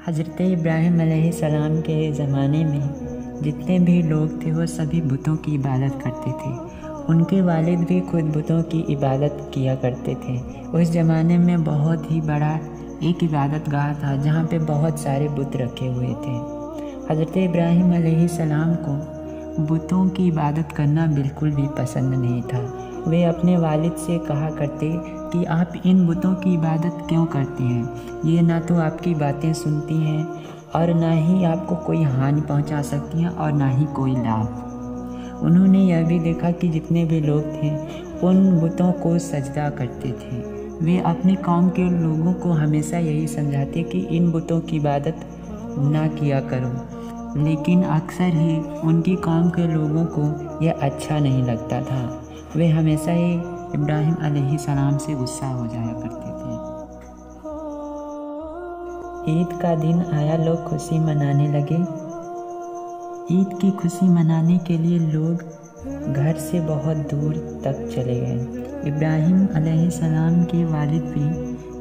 हज़रत इब्राहिम अलैहिस्सलाम के ज़माने में जितने भी लोग थे वो सभी बुतों की इबादत करते थे। उनके वालिद भी खुद बुतों की इबादत किया करते थे। उस ज़माने में बहुत ही बड़ा एक इबादत गाह था जहाँ पे बहुत सारे बुत रखे हुए थे। हज़रत इब्राहिम अलैहिस्सलाम को बुतों की इबादत करना बिल्कुल भी पसंद नहीं था। वे अपने वालिद से कहा करते कि आप इन बुतों की इबादत क्यों करते हैं, ये ना तो आपकी बातें सुनती हैं और ना ही आपको कोई हानि पहुंचा सकती हैं और ना ही कोई लाभ। उन्होंने यह भी देखा कि जितने भी लोग थे उन बुतों को सजदा करते थे। वे अपने कौम के लोगों को हमेशा यही समझाते कि इन बुतों की इबादत ना किया करो, लेकिन अक्सर ही उनकी कौम के लोगों को यह अच्छा नहीं लगता था। वे हमेशा ही इब्राहिम अलैहिस्सलाम से गुस्सा हो जाया करते थे। ईद का दिन आया, लोग खुशी मनाने लगे। ईद की खुशी मनाने के लिए लोग घर से बहुत दूर तक चले गए। इब्राहिम अलैहिस्सलाम के वालिद भी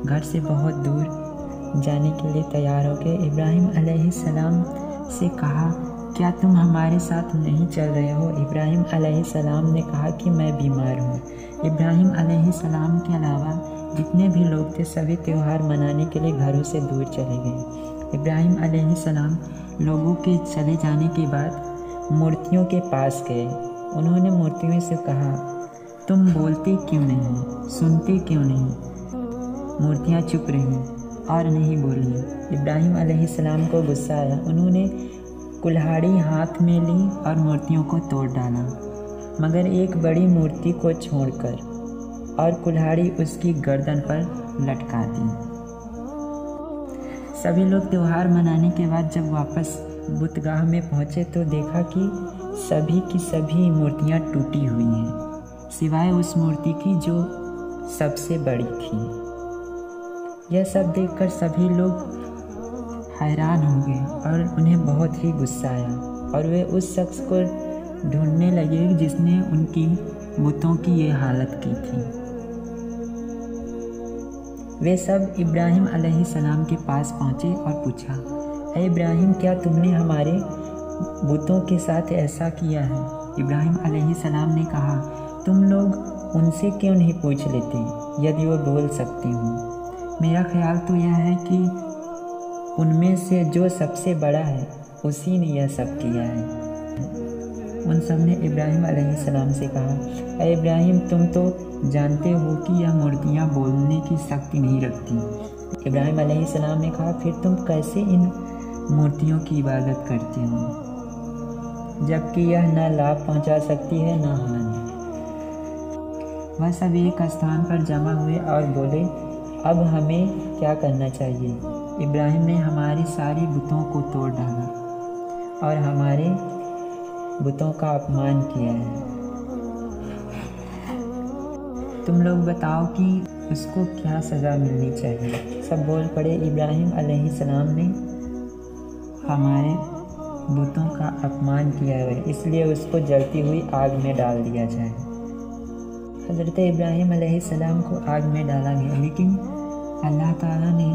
घर से बहुत दूर जाने के लिए तैयार हो गए। इब्राहिम अलैहिस्सलाम से कहा, क्या तुम हमारे साथ नहीं चल रहे हो? इब्राहिम अलैहिस्सलाम ने कहा कि मैं बीमार हूँ। इब्राहिम अलैहिस्सलाम के अलावा जितने भी लोग थे सभी त्यौहार मनाने के लिए घरों से दूर चले गए। इब्राहिम अलैहिस्सलाम लोगों के चले जाने के बाद मूर्तियों के पास गए। उन्होंने मूर्तियों से कहा, तुम बोलते क्यों नहीं, सुनते क्यों नहीं? मूर्तियाँ चुप रहीं और नहीं बोली। इब्राहिम अलैहिस्सलाम को गुस्सा आया। उन्होंने कुल्हाड़ी हाथ में ली और मूर्तियों को तोड़ डाला, मगर एक बड़ी मूर्ति को छोड़कर, और कुल्हाड़ी उसकी गर्दन पर लटका दी। सभी लोग त्यौहार मनाने के बाद जब वापस बुतगाह में पहुँचे तो देखा कि सभी की सभी मूर्तियाँ टूटी हुई हैं, सिवाय उस मूर्ति की जो सबसे बड़ी थी। यह सब देखकर सभी लोग हैरान हो गए और उन्हें बहुत ही गुस्सा आया और वे उस शख्स को ढूंढने लगे जिसने उनकी बुतों की ये हालत की थी। वे सब इब्राहिम अलैहिस्सलाम के पास पहुँचे और पूछा, ऐ इब्राहिम, क्या तुमने हमारे बुतों के साथ ऐसा किया है? इब्राहिम अलैहिस्सलाम ने कहा, तुम लोग उनसे क्यों नहीं पूछ लेते यदि वो बोल सकती हूँ? मेरा ख्याल तो यह है कि उनमें से जो सबसे बड़ा है उसी ने यह सब किया है। उन सब ने इब्राहिम अलैहिस्सलाम से कहा, अरे इब्राहिम, तुम तो जानते हो कि यह मूर्तियाँ बोलने की शक्ति नहीं रखती। इब्राहिम अलैहिस्सलाम ने कहा, फिर तुम कैसे इन मूर्तियों की इबादत करते हो, जबकि यह न लाभ पहुँचा सकती है न हानि। वह सब एक स्थान पर जमा हुए और बोले, अब हमें क्या करना चाहिए? इब्राहिम ने हमारी सारी बुतों को तोड़ डाला और हमारे बुतों का अपमान किया है। तुम लोग बताओ कि उसको क्या सज़ा मिलनी चाहिए? सब बोल पड़े, इब्राहिम अलैहिस्सलाम ने हमारे बुतों का अपमान किया है, इसलिए उसको जलती हुई आग में डाल दिया जाए। हज़रत इब्राहिम अलैहिस्सलाम को आग में डाला गया, लेकिन अल्लाह ताला ने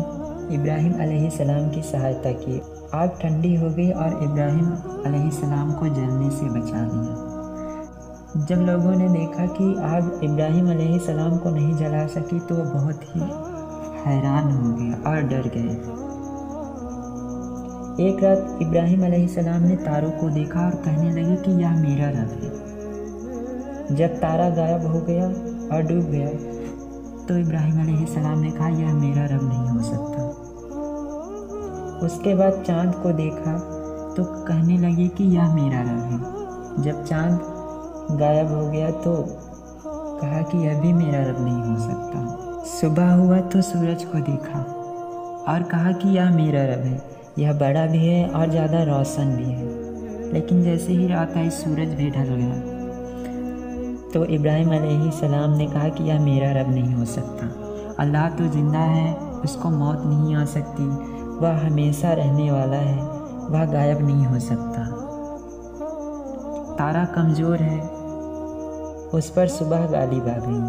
इब्राहिम अलैहिस्सलाम की सहायता की। आग ठंडी हो गई और इब्राहिम अलैहिस्सलाम को जलने से बचा दिया। जब लोगों ने देखा कि आग इब्राहिम अलैहिस्सलाम को नहीं जला सकी तो वो बहुत ही हैरान हो गए और डर गए। एक रात इब्राहिम अलैहिस्सलाम ने तारों को देखा और कहने लगे कि यह मेरा रब है। जब तारा गायब हो गया और डूब गया तो इब्राहिम अलैहिस्सलाम ने कहा, यह मेरा रब नहीं हो सकता। उसके बाद चाँद को देखा तो कहने लगे कि यह मेरा रब है। जब चाँद गायब हो गया तो कहा कि यह भी मेरा रब नहीं हो सकता। सुबह हुआ तो सूरज को देखा और कहा कि यह मेरा रब है, यह बड़ा भी है और ज़्यादा रोशन भी है। लेकिन जैसे ही रात आई सूरज भी ढल गया तो इब्राहिम अलैहिस्सलाम ने कहा कि यह मेरा रब नहीं हो सकता। अल्लाह तो ज़िंदा है, उसको मौत नहीं आ सकती, वह हमेशा रहने वाला है, वह गायब नहीं हो सकता। तारा कमज़ोर है, उस पर सुबह गालिब आ गई।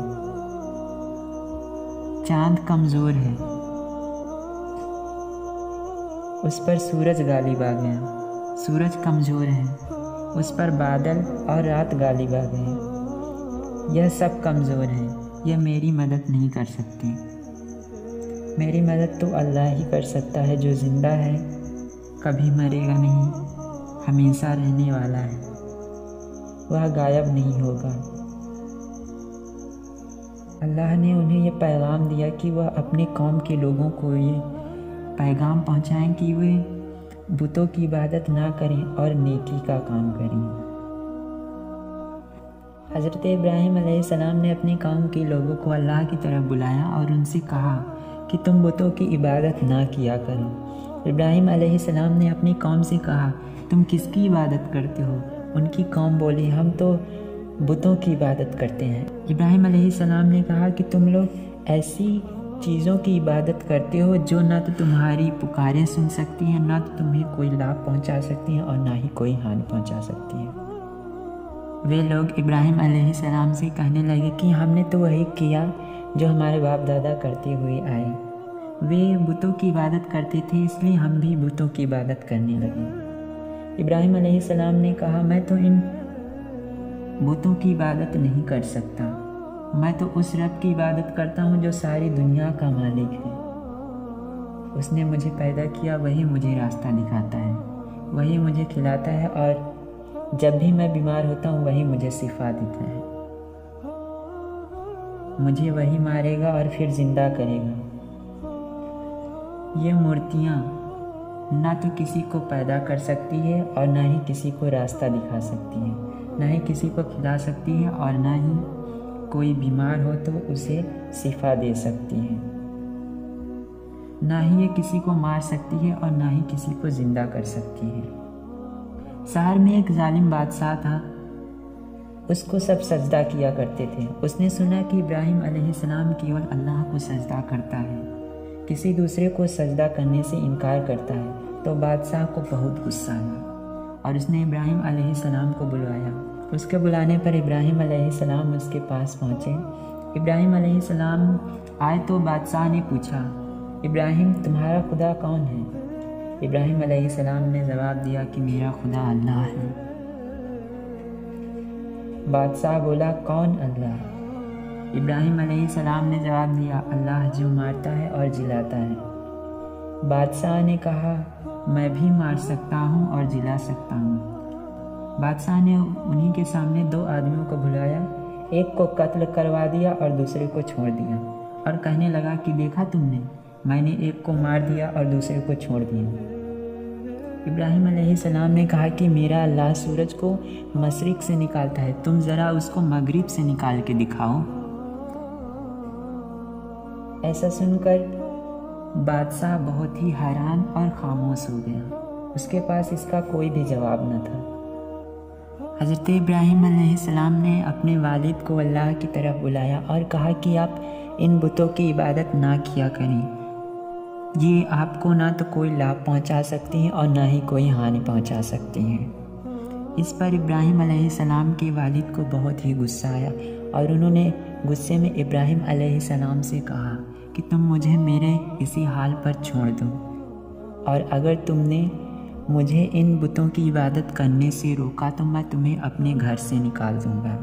चाँद कमज़ोर है, उस पर सूरज गालिब आ गया। सूरज कमज़ोर है, उस पर बादल और रात गालिब आ गए। यह सब कमज़ोर हैं, यह मेरी मदद नहीं कर सकते। मेरी मदद तो अल्लाह ही कर सकता है जो ज़िंदा है, कभी मरेगा नहीं, हमेशा रहने वाला है, वह गायब नहीं होगा। अल्लाह ने उन्हें यह पैगाम दिया कि वह अपने कौम के लोगों को ये पैगाम पहुँचाएं कि वे बुतों की इबादत ना करें और नेकी का काम करें। हज़रत इब्राहीम अलैहिस्सलाम ने अपनी कौम के लोगों को अल्लाह की तरफ बुलाया और उनसे कहा कि तुम बुतों की इबादत ना किया करो। इब्राहीम अलैहिस्सलाम ने अपनी कौम से कहा, तुम किसकी इबादत करते हो? उनकी कौम बोली, हम तो बुतों की इबादत करते हैं। इब्राहीम अलैहिस्सलाम ने कहा कि तुम लोग ऐसी चीज़ों की इबादत करते हो जो ना तो तुम्हारी पुकारें सुन सकती हैं, ना तो तुम्हें कोई लाभ पहुंचा सकती हैं और ना ही कोई हानि पहुंचा सकती हैं। वे लोग इब्राहीम अलैहिस्सलाम से कहने लगे कि हमने तो वही किया जो हमारे बाप दादा करते हुए आए। वे बुतों की इबादत करते थे, इसलिए हम भी बुतों की इबादत करने लगे। इब्राहीम अलैहिस्सलाम ने कहा, मैं तो इन बुतों की इबादत नहीं कर सकता, मैं तो उस रब की इबादत करता हूँ जो सारी दुनिया का मालिक है। उसने मुझे पैदा किया, वही मुझे रास्ता दिखाता है, वही मुझे खिलाता है और जब भी मैं बीमार होता हूँ वही मुझे शिफा देता है। मुझे वही मारेगा और फिर जिंदा करेगा। ये मूर्तियाँ ना तो किसी को पैदा कर सकती है और ना ही किसी को रास्ता दिखा सकती है, ना ही किसी को खिला सकती है और ना ही कोई बीमार हो तो उसे शिफा दे सकती है। ना ही ये किसी को मार सकती है और ना ही किसी को जिंदा कर सकती है। शहर में एक जालिम बादशाह था, उसको सब सजदा किया करते थे। उसने सुना कि इब्राहीम अलैहिस्सलाम केवल अल्लाह को सजदा करता है, किसी दूसरे को सजदा करने से इनकार करता है। तो बादशाह को बहुत गुस्सा आया और उसने इब्राहीम अलैहिस्सलाम को बुलवाया। उसके बुलाने पर इब्राहीम अलैहिस्सलाम उसके पास पहुँचे। इब्राहीम अलैहिस्सलाम आए तो बादशाह ने पूछा, इब्राहीम तुम्हारा खुदा कौन है? इब्राहीम अलैहिस्सलाम ने जवाब दिया कि मेरा खुदा अल्लाह है। बादशाह बोला, कौन अल्लाह? इब्राहीम अलैहिस्सलाम ने जवाब दिया, अल्लाह जो मारता है और जिलाता है। बादशाह ने कहा, मैं भी मार सकता हूँ और जिला सकता हूँ। बादशाह ने उन्हीं के सामने दो आदमियों को बुलाया, एक को कत्ल करवा दिया और दूसरे को छोड़ दिया और कहने लगा कि देखा तुमने, मैंने एक को मार दिया और दूसरे को छोड़ दिया। इब्राहीम अलैहिस्सलाम ने कहा कि मेरा अल्लाह सूरज को मशरिक से निकालता है, तुम ज़रा उसको मगरिब से निकाल के दिखाओ। ऐसा सुनकर बादशाह बहुत ही हैरान और खामोश हो गया, उसके पास इसका कोई भी जवाब न था। हज़रत इब्राहीम अलैहिस्सलाम ने अपने वालिद को अल्लाह की तरफ बुलाया और कहा कि आप इन बुतों की इबादत ना किया करें, ये आपको ना तो कोई लाभ पहुंचा सकती हैं और ना ही कोई हानि पहुंचा सकती हैं। इस पर इब्राहीम अलैहिस्सलाम के वालिद को बहुत ही गुस्सा आया और उन्होंने गुस्से में इब्राहीम अलैहिस्सलाम से कहा कि तुम मुझे मेरे इसी हाल पर छोड़ दो और अगर तुमने मुझे इन बुतों की इबादत करने से रोका तो मैं तुम्हें अपने घर से निकाल दूंगा।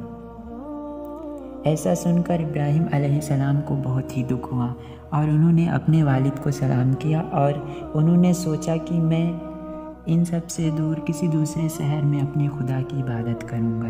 ऐसा सुनकर इब्राहीम अलैहिस्सलाम को बहुत ही दुख हुआ और उन्होंने अपने वालिद को सलाम किया और उन्होंने सोचा कि मैं इन सब से दूर किसी दूसरे शहर में अपने खुदा की इबादत करूंगा।